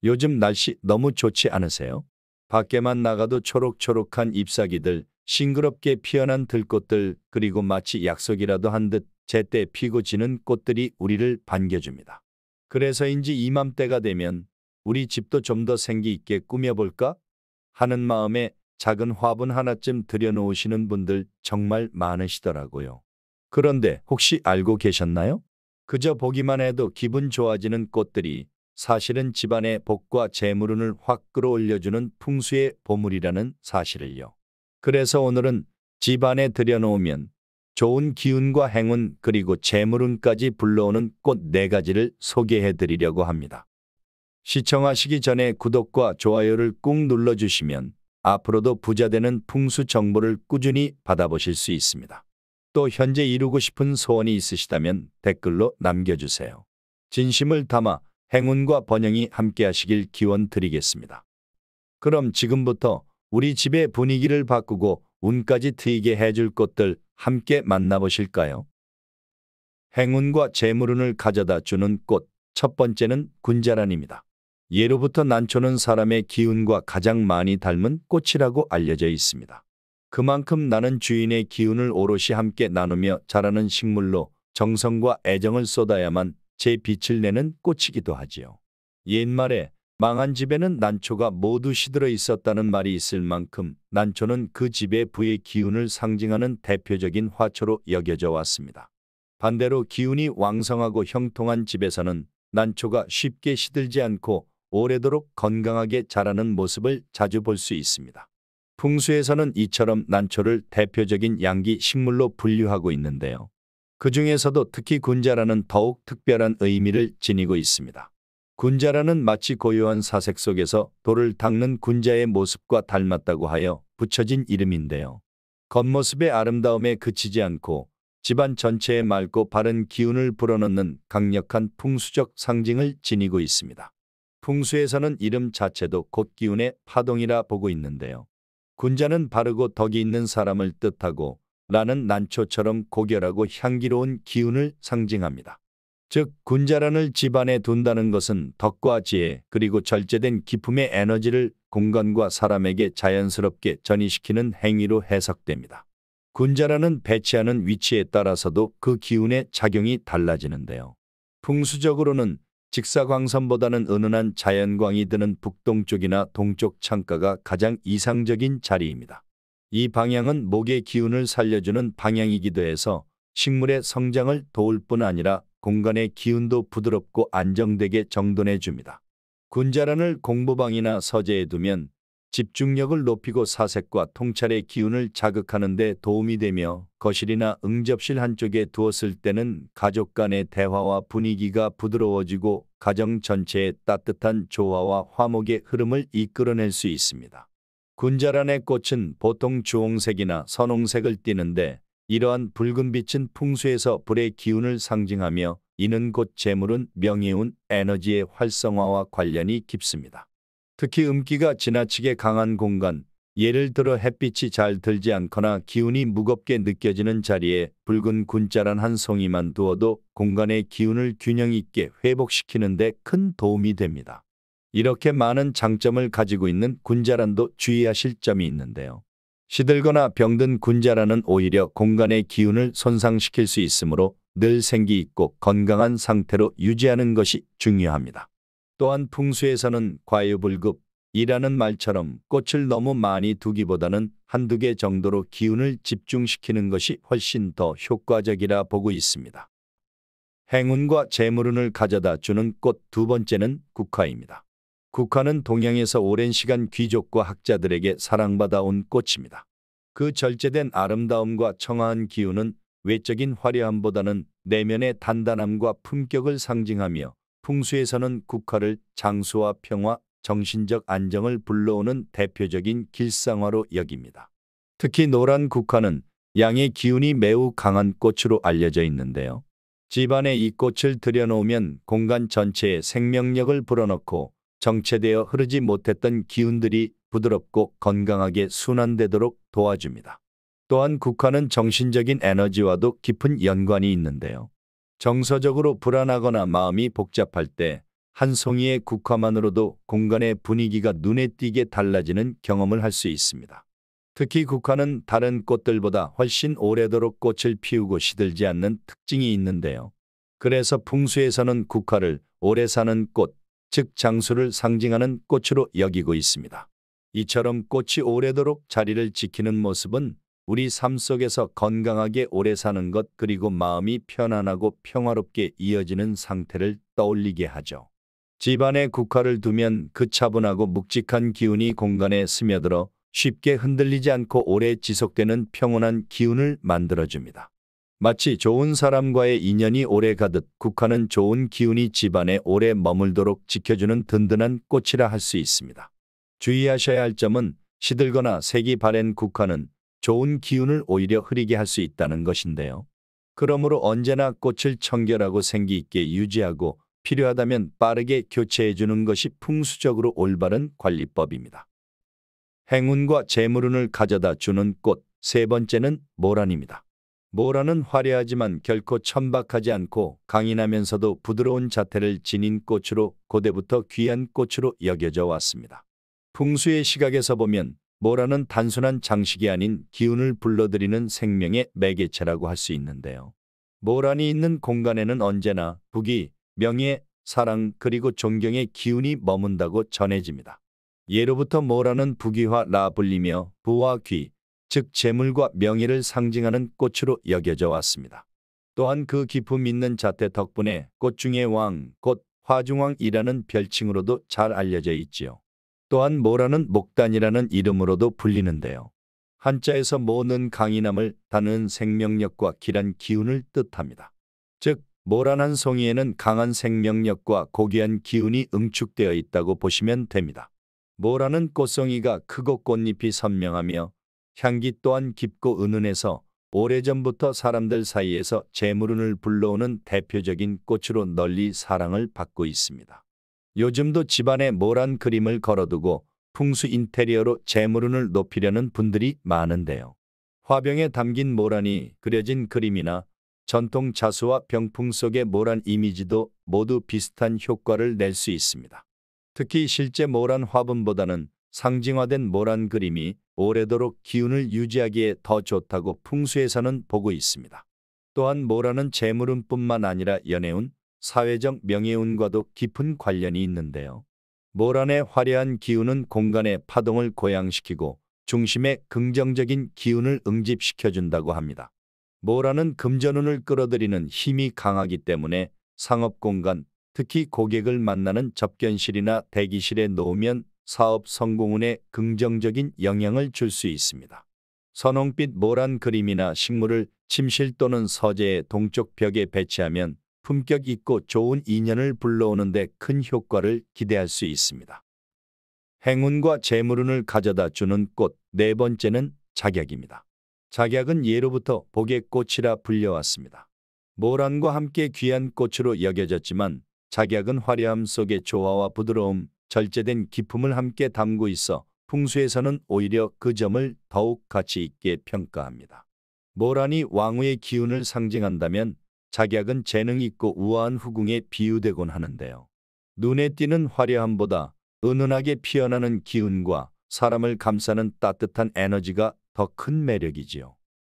요즘 날씨 너무 좋지 않으세요? 밖에만 나가도 초록초록한 잎사귀들, 싱그럽게 피어난 들꽃들, 그리고 마치 약속이라도 한 듯 제때 피고 지는 꽃들이 우리를 반겨줍니다. 그래서인지 이맘때가 되면 우리 집도 좀 더 생기 있게 꾸며볼까 하는 마음에 작은 화분 하나쯤 들여놓으시는 분들 정말 많으시더라고요. 그런데 혹시 알고 계셨나요? 그저 보기만 해도 기분 좋아지는 꽃들이 사실은 집안의 복과 재물운을 확 끌어올려주는 풍수의 보물이라는 사실을요. 그래서 오늘은 집안에 들여놓으면 좋은 기운과 행운 그리고 재물운까지 불러오는 꽃 4가지를 소개해 드리려고 합니다. 시청하시기 전에 구독과 좋아요를 꾹 눌러주시면 앞으로도 부자되는 풍수 정보를 꾸준히 받아보실 수 있습니다. 또 현재 이루고 싶은 소원이 있으시다면 댓글로 남겨주세요. 진심을 담아 행운과 번영이 함께하시길 기원 드리겠습니다. 그럼 지금부터 우리 집의 분위기를 바꾸고 운까지 트이게 해줄 꽃들 함께 만나보실까요? 행운과 재물운을 가져다 주는 꽃, 첫 번째는 군자란입니다. 예로부터 난초는 사람의 기운과 가장 많이 닮은 꽃이라고 알려져 있습니다. 그만큼 나는 주인의 기운을 오롯이 함께 나누며 자라는 식물로 정성과 애정을 쏟아야만 제 빛을 내는 꽃이기도 하지요. 옛말에 망한 집에는 난초가 모두 시들어 있었다는 말이 있을 만큼 난초는 그 집의 부의 기운을 상징하는 대표적인 화초로 여겨져 왔습니다. 반대로 기운이 왕성하고 형통한 집에서는 난초가 쉽게 시들지 않고 오래도록 건강하게 자라는 모습을 자주 볼 수 있습니다. 풍수에서는 이처럼 난초를 대표적인 양기 식물로 분류하고 있는데요. 그 중에서도 특히 군자란은 더욱 특별한 의미를 지니고 있습니다. 군자란은 마치 고요한 사색 속에서 돌을 닦는 군자의 모습과 닮았다고 하여 붙여진 이름인데요. 겉모습의 아름다움에 그치지 않고 집안 전체에 맑고 바른 기운을 불어넣는 강력한 풍수적 상징을 지니고 있습니다. 풍수에서는 이름 자체도 곧 기운의 파동이라 보고 있는데요. 군자는 바르고 덕이 있는 사람을 뜻하고 라는 난초처럼 고결하고 향기로운 기운을 상징합니다. 즉 군자란을 집안에 둔다는 것은 덕과 지혜 그리고 절제된 기품의 에너지를 공간과 사람에게 자연스럽게 전이시키는 행위로 해석됩니다. 군자란은 배치하는 위치에 따라서도 그 기운의 작용이 달라지는데요. 풍수적으로는 직사광선보다는 은은한 자연광이 드는 북동쪽이나 동쪽 창가가 가장 이상적인 자리입니다. 이 방향은 목의 기운을 살려주는 방향이기도 해서 식물의 성장을 도울 뿐 아니라 공간의 기운도 부드럽고 안정되게 정돈해 줍니다. 군자란을 공부방이나 서재에 두면 집중력을 높이고 사색과 통찰의 기운을 자극하는 데 도움이 되며 거실이나 응접실 한쪽에 두었을 때는 가족 간의 대화와 분위기가 부드러워지고 가정 전체에 따뜻한 조화와 화목의 흐름을 이끌어낼 수 있습니다. 군자란의 꽃은 보통 주홍색이나 선홍색을 띠는데 이러한 붉은 빛은 풍수에서 불의 기운을 상징하며 이는 곧 재물운, 명예운, 에너지의 활성화와 관련이 깊습니다. 특히 음기가 지나치게 강한 공간, 예를 들어 햇빛이 잘 들지 않거나 기운이 무겁게 느껴지는 자리에 붉은 군자란 한 송이만 두어도 공간의 기운을 균형 있게 회복시키는 데 큰 도움이 됩니다. 이렇게 많은 장점을 가지고 있는 군자란도 주의하실 점이 있는데요. 시들거나 병든 군자란은 오히려 공간의 기운을 손상시킬 수 있으므로 늘 생기 있고 건강한 상태로 유지하는 것이 중요합니다. 또한 풍수에서는 과유불급이라는 말처럼 꽃을 너무 많이 두기보다는 한두 개 정도로 기운을 집중시키는 것이 훨씬 더 효과적이라 보고 있습니다. 행운과 재물운을 가져다 주는 꽃 두 번째는 국화입니다. 국화는 동양에서 오랜 시간 귀족과 학자들에게 사랑받아온 꽃입니다. 그 절제된 아름다움과 청아한 기운은 외적인 화려함보다는 내면의 단단함과 품격을 상징하며 풍수에서는 국화를 장수와 평화, 정신적 안정을 불러오는 대표적인 길상화로 여깁니다. 특히 노란 국화는 양의 기운이 매우 강한 꽃으로 알려져 있는데요. 집안에 이 꽃을 들여놓으면 공간 전체에 생명력을 불어넣고 정체되어 흐르지 못했던 기운들이 부드럽고 건강하게 순환되도록 도와줍니다. 또한 국화는 정신적인 에너지와도 깊은 연관이 있는데요. 정서적으로 불안하거나 마음이 복잡할 때 한 송이의 국화만으로도 공간의 분위기가 눈에 띄게 달라지는 경험을 할 수 있습니다. 특히 국화는 다른 꽃들보다 훨씬 오래도록 꽃을 피우고 시들지 않는 특징이 있는데요. 그래서 풍수에서는 국화를 오래 사는 꽃, 즉 장수를 상징하는 꽃으로 여기고 있습니다. 이처럼 꽃이 오래도록 자리를 지키는 모습은 우리 삶 속에서 건강하게 오래 사는 것 그리고 마음이 편안하고 평화롭게 이어지는 상태를 떠올리게 하죠. 집안에 국화를 두면 그 차분하고 묵직한 기운이 공간에 스며들어 쉽게 흔들리지 않고 오래 지속되는 평온한 기운을 만들어줍니다. 마치 좋은 사람과의 인연이 오래 가듯 국화는 좋은 기운이 집안에 오래 머물도록 지켜주는 든든한 꽃이라 할 수 있습니다. 주의하셔야 할 점은 시들거나 색이 바랜 국화는 좋은 기운을 오히려 흐리게 할 수 있다는 것인데요. 그러므로 언제나 꽃을 청결하고 생기 있게 유지하고 필요하다면 빠르게 교체해 주는 것이 풍수적으로 올바른 관리법입니다. 행운과 재물운을 가져다 주는 꽃, 세 번째는 모란입니다. 모란은 화려하지만 결코 천박하지 않고 강인하면서도 부드러운 자태를 지닌 꽃으로 고대부터 귀한 꽃으로 여겨져 왔습니다. 풍수의 시각에서 보면 모란은 단순한 장식이 아닌 기운을 불러들이는 생명의 매개체라고 할 수 있는데요. 모란이 있는 공간에는 언제나 부귀, 명예, 사랑 그리고 존경의 기운이 머문다고 전해집니다. 예로부터 모란은 부귀와 불리며 부와 귀, 즉 재물과 명예를 상징하는 꽃으로 여겨져 왔습니다. 또한 그 기품 있는 자태 덕분에 꽃 중의 왕, 곧 화중왕이라는 별칭으로도 잘 알려져 있지요. 또한 모란은 목단이라는 이름으로도 불리는데요. 한자에서 모는 강인함을, 단은 생명력과 길한 기운을 뜻합니다. 즉 모란 한 송이에는 강한 생명력과 고귀한 기운이 응축되어 있다고 보시면 됩니다. 모란은 꽃송이가 크고 꽃잎이 선명하며 향기 또한 깊고 은은해서 오래전부터 사람들 사이에서 재물운을 불러오는 대표적인 꽃으로 널리 사랑을 받고 있습니다. 요즘도 집안에 모란 그림을 걸어두고 풍수 인테리어로 재물운을 높이려는 분들이 많은데요. 화병에 담긴 모란이 그려진 그림이나 전통 자수와 병풍 속의 모란 이미지도 모두 비슷한 효과를 낼 수 있습니다. 특히 실제 모란 화분보다는 상징화된 모란 그림이 오래도록 기운을 유지하기에 더 좋다고 풍수에서는 보고 있습니다. 또한 모란은 재물운뿐만 아니라 연애운, 사회적 명예운과도 깊은 관련이 있는데요. 모란의 화려한 기운은 공간의 파동을 고양시키고 중심에 긍정적인 기운을 응집시켜준다고 합니다. 모란은 금전운을 끌어들이는 힘이 강하기 때문에 상업공간, 특히 고객을 만나는 접견실이나 대기실에 놓으면 사업 성공운에 긍정적인 영향을 줄 수 있습니다. 선홍빛 모란 그림이나 식물을 침실 또는 서재의 동쪽 벽에 배치하면 품격 있고 좋은 인연을 불러오는 데 큰 효과를 기대할 수 있습니다. 행운과 재물운을 가져다 주는 꽃, 네 번째는 작약입니다. 작약은 예로부터 복의 꽃이라 불려왔습니다. 모란과 함께 귀한 꽃으로 여겨졌지만 작약은 화려함 속에 조화와 부드러움, 절제된 기품을 함께 담고 있어 풍수에서는 오히려 그 점을 더욱 가치 있게 평가합니다. 모란이 왕후의 기운을 상징한다면 작약은 재능 있고 우아한 후궁에 비유되곤 하는데요. 눈에 띄는 화려함보다 은은하게 피어나는 기운과 사람을 감싸는 따뜻한 에너지가 더 큰 매력이지요.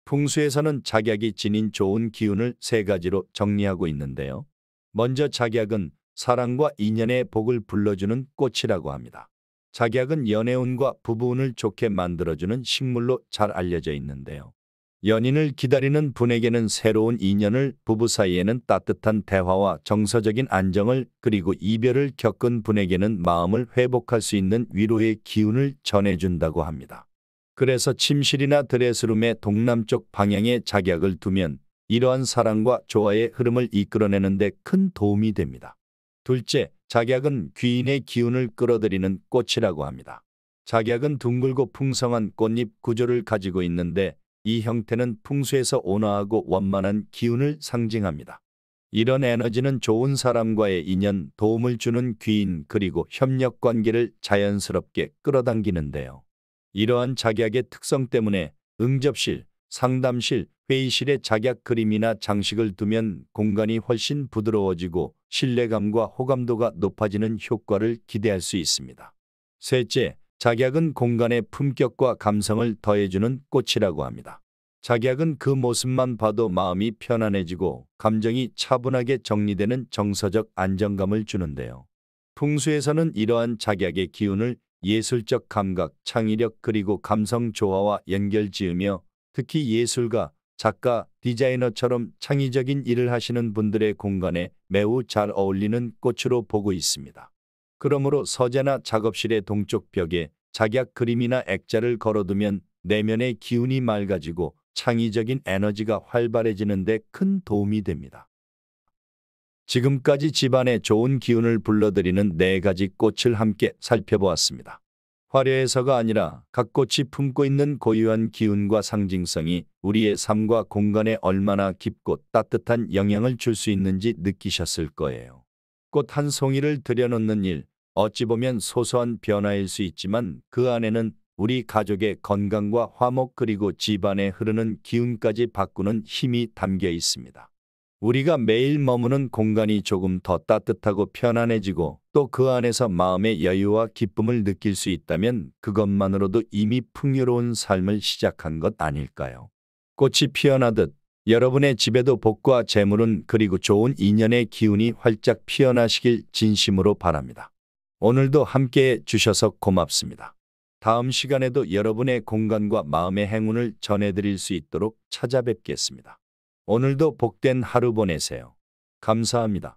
풍수에서는 작약이 지닌 좋은 기운을 세 가지로 정리하고 있는데요. 먼저 작약은 사랑과 인연의 복을 불러주는 꽃이라고 합니다. 작약은 연애운과 부부운을 좋게 만들어주는 식물로 잘 알려져 있는데요. 연인을 기다리는 분에게는 새로운 인연을, 부부 사이에는 따뜻한 대화와 정서적인 안정을, 그리고 이별을 겪은 분에게는 마음을 회복할 수 있는 위로의 기운을 전해준다고 합니다. 그래서 침실이나 드레스룸의 동남쪽 방향에 작약을 두면 이러한 사랑과 조화의 흐름을 이끌어내는 데 큰 도움이 됩니다. 둘째, 작약은 귀인의 기운을 끌어들이는 꽃이라고 합니다. 작약은 둥글고 풍성한 꽃잎 구조를 가지고 있는데 이 형태는 풍수에서 온화하고 원만한 기운을 상징합니다. 이런 에너지는 좋은 사람과의 인연, 도움을 주는 귀인 그리고 협력 관계를 자연스럽게 끌어당기는데요. 이러한 작약의 특성 때문에 응접실, 상담실, 회의실에 작약 그림이나 장식을 두면 공간이 훨씬 부드러워지고 신뢰감과 호감도가 높아지는 효과를 기대할 수 있습니다. 셋째, 작약은 공간의 품격과 감성을 더해주는 꽃이라고 합니다. 작약은 그 모습만 봐도 마음이 편안해지고 감정이 차분하게 정리되는 정서적 안정감을 주는데요. 풍수에서는 이러한 작약의 기운을 예술적 감각, 창의력 그리고 감성 조화와 연결지으며 특히 예술가, 작가, 디자이너처럼 창의적인 일을 하시는 분들의 공간에 매우 잘 어울리는 꽃으로 보고 있습니다. 그러므로 서재나 작업실의 동쪽 벽에 작약 그림이나 액자를 걸어두면 내면의 기운이 맑아지고 창의적인 에너지가 활발해지는 데 큰 도움이 됩니다. 지금까지 집안에 좋은 기운을 불러들이는 4가지 꽃을 함께 살펴보았습니다. 화려해서가 아니라 각 꽃이 품고 있는 고유한 기운과 상징성이 우리의 삶과 공간에 얼마나 깊고 따뜻한 영향을 줄 수 있는지 느끼셨을 거예요. 꽃 한 송이를 들여놓는 일, 어찌 보면 소소한 변화일 수 있지만 그 안에는 우리 가족의 건강과 화목 그리고 집안에 흐르는 기운까지 바꾸는 힘이 담겨 있습니다. 우리가 매일 머무는 공간이 조금 더 따뜻하고 편안해지고 또 그 안에서 마음의 여유와 기쁨을 느낄 수 있다면 그것만으로도 이미 풍요로운 삶을 시작한 것 아닐까요? 꽃이 피어나듯 여러분의 집에도 복과 재물은 그리고 좋은 인연의 기운이 활짝 피어나시길 진심으로 바랍니다. 오늘도 함께해 주셔서 고맙습니다. 다음 시간에도 여러분의 공간과 마음의 행운을 전해드릴 수 있도록 찾아뵙겠습니다. 오늘도 복된 하루 보내세요. 감사합니다.